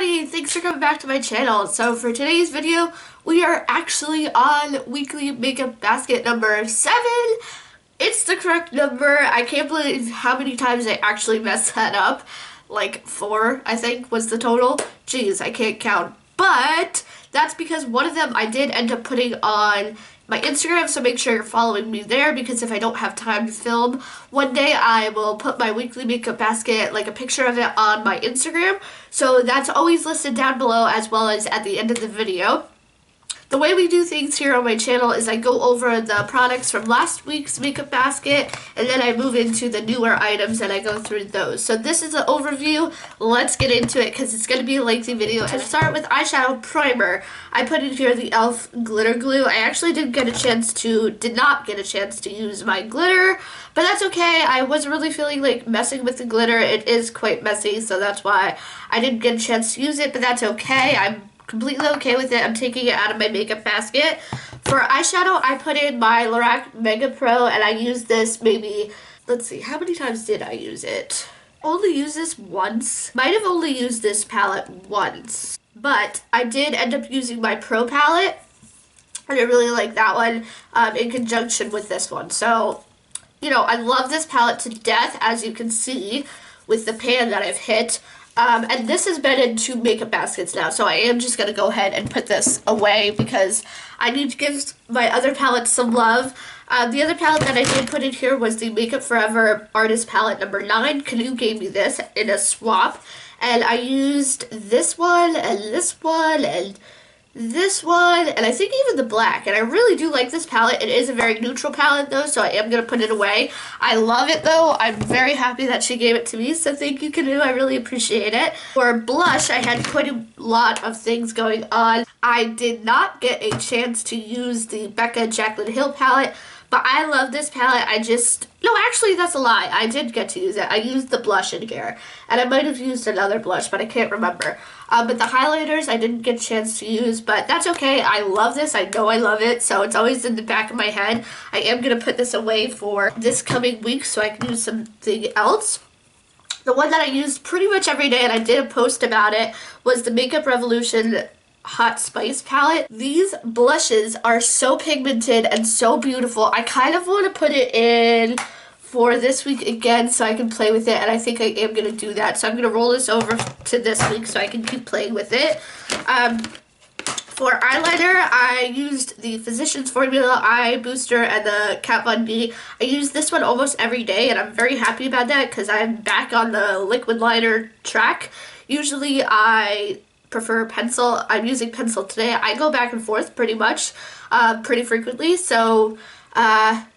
everybody, thanks for coming back to my channel. So for today's video, we are actually on weekly makeup basket number 7. It's the correct number. I can't believe how many times I actually messed that up. Like 4, I think, was the total. Jeez, I can't count. But that's because one of them I did end up putting on my Instagram, so make sure you're following me there, because if I don't have time to film, one day I will put my weekly makeup basket, like a picture of it, on my Instagram. So that's always listed down below, as well as at the end of the video. The way we do things here on my channel is I go over the products from last week's makeup basket, and then I move into the newer items and I go through those. So this is an overview. Let's get into it because it's going to be a lengthy video. To start with eyeshadow primer, I put in here the e.l.f. glitter glue. I actually did not get a chance to use my glitter, but that's okay. I wasn't really feeling like messing with the glitter. It is quite messy, so that's why I didn't get a chance to use it, but that's okay. I'm completely okay with it. I'm taking it out of my makeup basket. For eyeshadow, I put in my Lorac Mega Pro, and I used this maybe, let's see, how many times did I use it? Only used this once. Might have only used this palette once. But I did end up using my Pro palette, and I really like that one in conjunction with this one. So, you know, I love this palette to death, as you can see with the pan that I've hit. And this has been in 2 makeup baskets now, so I am just going to go ahead and put this away because I need to give my other palettes some love. The other palette that I did put in here was the Makeup Forever Artist Palette number 9. Canoe gave me this in a swap, and I used this one, and this one, and this one, and I think even the black, and I really do like this palette. It is a very neutral palette though, so I am going to put it away. I love it though. I'm very happy that she gave it to me, so thank you, Canoe. I really appreciate it. For blush, I had quite a lot of things going on. I did not get a chance to use the Becca Jaclyn Hill palette, but I love this palette. No, actually, that's a lie. I did get to use it. I used the blush in here, and I might have used another blush, but I can't remember. But the highlighters, I didn't get a chance to use, but that's okay. I love this. I know I love it, so it's always in the back of my head. I am going to put this away for this coming week so I can use something else. The one that I used pretty much every day, and I did a post about it, was the Makeup Revolution Hot Spice palette. These blushes are so pigmented and so beautiful. I kind of want to put it in for this week again so I can play with it, and I think I am going to do that. So I'm going to roll this over to this week so I can keep playing with it. For eyeliner, I used the Physicians Formula Eye Booster and the Kat Von D. I use this one almost every day, and I'm very happy about that because I'm back on the liquid liner track. Usually I prefer pencil. I'm using pencil today. I go back and forth pretty much, pretty frequently. So,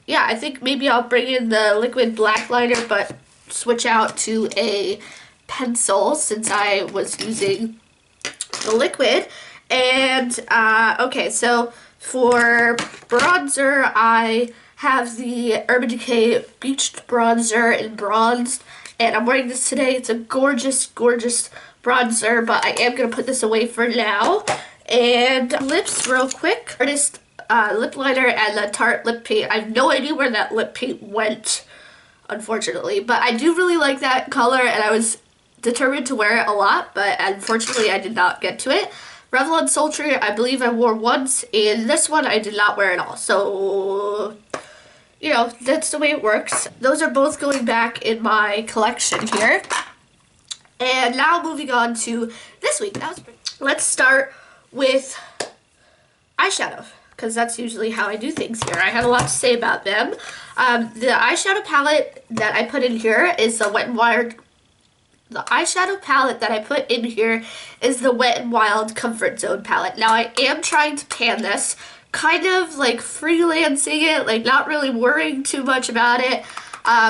yeah, I think maybe I'll bring in the liquid black liner, but switch out to a pencil since I was using the liquid. And, okay, so for bronzer, I have the Urban Decay Beached Bronzer in Bronzed, and I'm wearing this today. It's a gorgeous, gorgeous bronzer, but I am going to put this away for now. And lips real quick. Artist lip liner and the Tarte lip paint. I have no idea where that lip paint went, unfortunately, but I do really like that color, and I was determined to wear it a lot, but unfortunately I did not get to it. Revlon Sultry, I believe I wore once, and this one I did not wear at all, so, you know, that's the way it works. Those are both going back in my collection here. And now moving on to this week. Let's start with eyeshadow, because that's usually how I do things here. I have a lot to say about them. The eyeshadow palette that I put in here is the Wet n Wild. The eyeshadow palette that I put in here is the Wet n Wild Comfort Zone palette. Now I am trying to pan this, kind of like freelancing it, like not really worrying too much about it.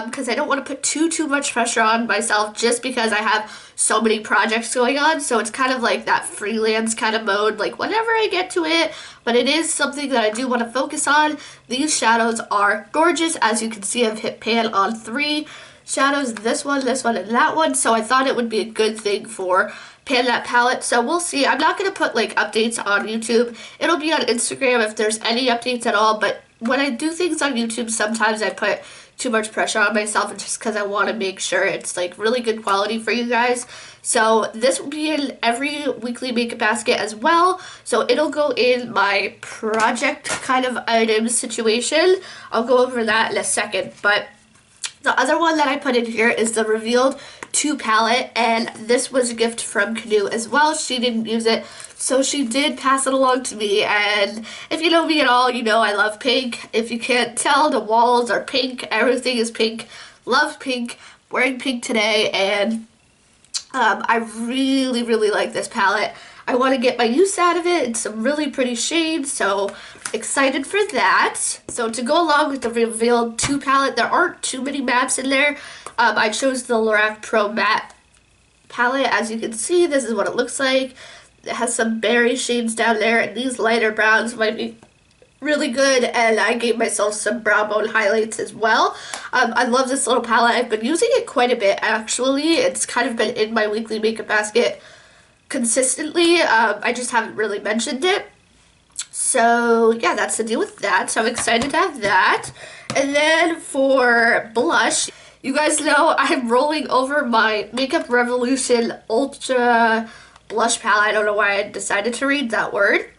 Because I don't want to put too much pressure on myself just because I have so many projects going on. So it's kind of like that freelance kind of mode, like whenever I get to it. But it is something that I do want to focus on. These shadows are gorgeous. As you can see, I've hit pan on 3 shadows, this one, and that one. So I thought it would be a good thing for pan that palette. So we'll see. I'm not going to put like updates on YouTube. It'll be on Instagram if there's any updates at all. But when I do things on YouTube, sometimes I put too much pressure on myself, and just because I want to make sure it's like really good quality for you guys. So this will be in every weekly makeup basket as well. So it'll go in my project kind of items situation. I'll go over that in a second. But the other one that I put in here is the Revealed 2 palette, and this was a gift from Canoe as well. She didn't use it, so she did pass it along to me, and if you know me at all, you know I love pink. If you can't tell, the walls are pink, everything is pink, love pink, wearing pink today, and I really, really like this palette. I want to get my use out of it in some really pretty shades, so excited for that. So to go along with the Revealed 2 palette, there aren't too many mattes in there. I chose the Lorac Pro Matte palette. As you can see, this is what it looks like. It has some berry shades down there, and these lighter browns might be really good, and I gave myself some brow bone highlights as well. I love this little palette. I've been using it quite a bit, actually. It's kind of been in my weekly makeup basket consistently. I just haven't really mentioned it. So yeah, that's the deal with that. So I'm excited to have that. And then for blush, you guys know I'm rolling over my Makeup Revolution Ultra Blush palette. I don't know why I decided to read that word.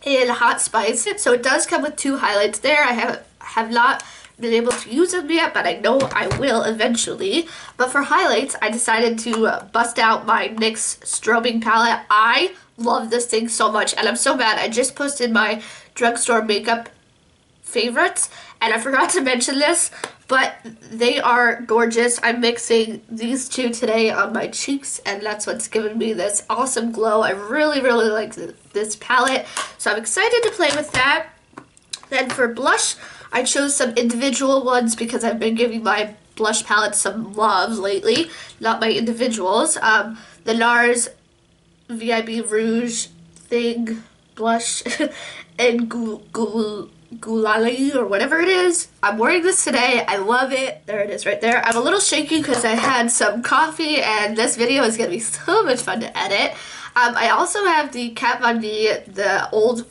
In Hot Spice. So it does come with 2 highlights there. I have not been able to use them yet, but I know I will eventually. But for highlights, I decided to bust out my NYX Strobing palette. I love this thing so much, and I'm so mad. I just posted my drugstore makeup favorites, and I forgot to mention this, but they are gorgeous. I'm mixing these 2 today on my cheeks, and that's what's giving me this awesome glow. I really, really like this palette, so I'm excited to play with that. Then for blush, I chose some individual ones because I've been giving my blush palette some love lately, not my individuals. The NARS VIB Rouge Thing Blush and Gulali or whatever it is. I'm wearing this today. I love it. There it is right there. I'm a little shaky because I had some coffee, and this video is going to be so much fun to edit. I also have the Kat Von D, the old...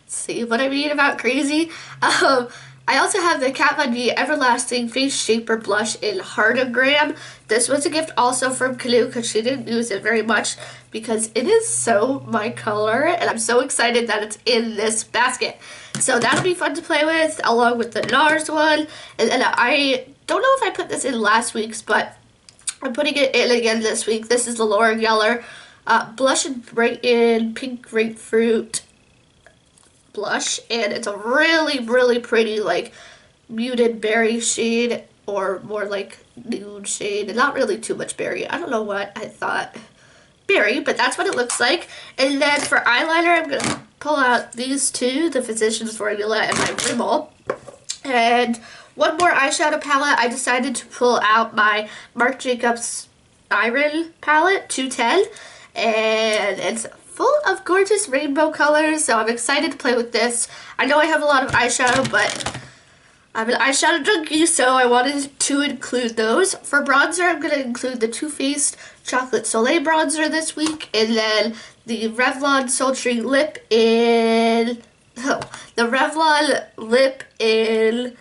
see what I mean about crazy? I also have the Kat Von D Everlasting Face Shaper Blush in Heartogram. This was a gift also from Canoe because she didn't use it very much because it is so my color, and I'm so excited that it's in this basket. So that'll be fun to play with along with the NARS one. And then I don't know if I put this in last week's, but I'm putting it in again this week. This is the Laura Geller Blush and Brighten Pink Grapefruit blush, and it's a really, really pretty, like, muted berry shade, or more like nude shade, and not really too much berry. I don't know what I thought berry, but that's what it looks like. And then for eyeliner, I'm gonna pull out these 2, the Physicians Formula and my Rimmel. And one more eyeshadow palette. I decided to pull out my Marc Jacobs Iron palette 210, and it's full of gorgeous rainbow colors, so I'm excited to play with this. I know I have a lot of eyeshadow, but I'm an eyeshadow junkie, so I wanted to include those. For bronzer, I'm going to include the Too Faced Chocolate Soleil bronzer this week, and then the Revlon Sultry Lip in... oh, the Revlon Lip in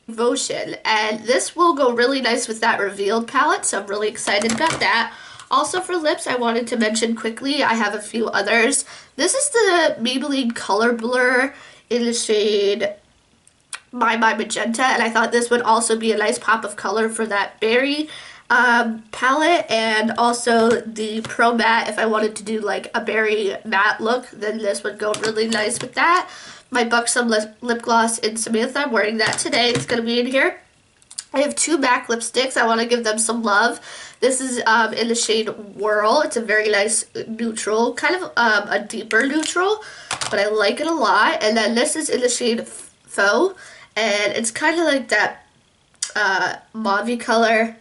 Devotion. And this will go really nice with that Revealed palette, so I'm really excited about that. Also for lips, I wanted to mention quickly, I have a few others. This is the Maybelline Color Blur in the shade My Magenta, and I thought this would also be a nice pop of color for that berry palette, and also the Pro Matte. If I wanted to do like a berry matte look, then this would go really nice with that. My Buxom lip gloss in Samantha, I'm wearing that today. It's going to be in here. I have 2 MAC lipsticks. I want to give them some love. This is in the shade Whirl. It's a very nice neutral, kind of a deeper neutral, but I like it a lot. And then this is in the shade Faux, and it's kind of like that mauve color,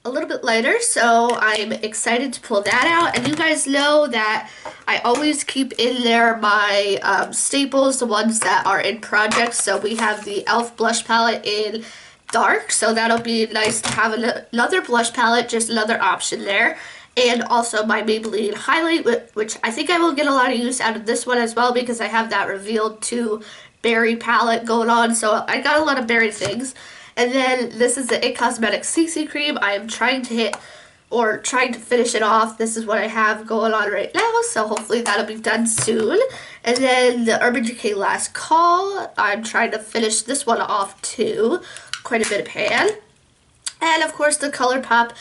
a little bit lighter, so I'm excited to pull that out. And you guys know that I always keep in there my staples, the ones that are in projects. So we have the e.l.f. blush palette in dark, so that'll be nice to have another blush palette, just another option there. And also my Maybelline highlight, which I think I will get a lot of use out of this one as well, because I have that Revealed 2 berry palette going on, so I got a lot of berry things. And then this is the It Cosmetics CC cream. I am trying to hit, or trying to finish it off. This is what I have going on right now, so hopefully that'll be done soon. And then the Urban Decay Last Call. I'm trying to finish this one off too. Quite a bit of pan. And of course the ColourPop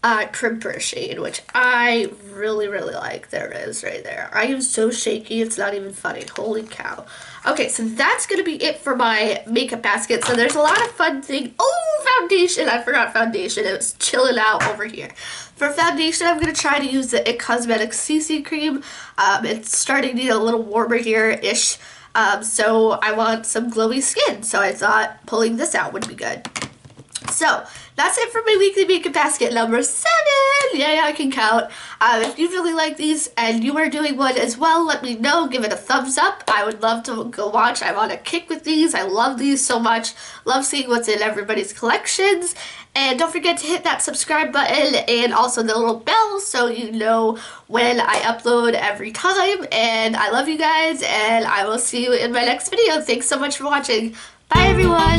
crimper shade, which I really like. There it is right there. I am so shaky, it's not even funny. Holy cow. Okay, so that's gonna be it for my makeup basket. So there's a lot of fun things. Oh, foundation. I forgot foundation. It was chilling out over here. For foundation, I'm gonna try to use the It Cosmetics CC cream. It's starting to get a little warmer here-ish. So I want some glowy skin. So I thought pulling this out would be good. So that's it for my weekly makeup basket number 7. Yeah, I can count. If you really like these and you are doing one as well, let me know. Give it a thumbs up. I would love to go watch. I'm on a kick with these. I love these so much. Love seeing what's in everybody's collections. And don't forget to hit that subscribe button and also the little bell so you know when I upload every time. And I love you guys, and I will see you in my next video. Thanks so much for watching. Bye, everyone.